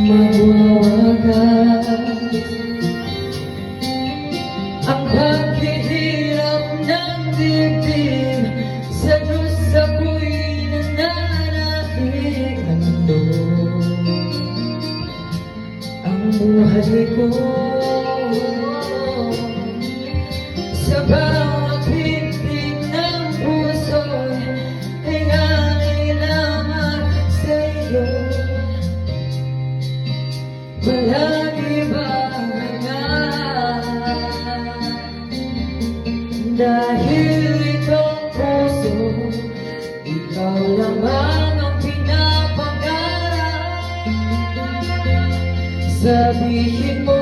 Mawawagan ang paghihirap ng dibdib sa Diyos ako'y nananahig. Ando ang buhay ko sa bawat pintig ng puso'y hinganay lamang sa iyo. Palagi bang dahil itong puso, ikaw lamang ang pinapangarap. Sabihin mo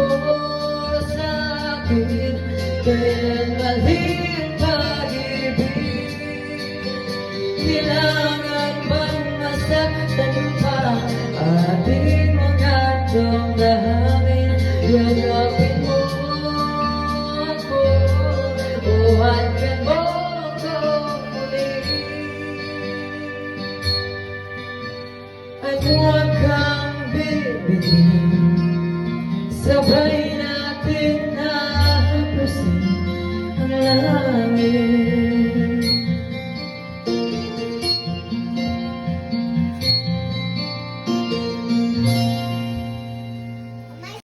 sa akin, kailan maling pag-ibig? Kailangan bang masaktan pa ating mga damdamin? Yakapin mo ako, buhatin mo ko muli, at huwag kang bibitin. Sabay natin na hapusin ang langit.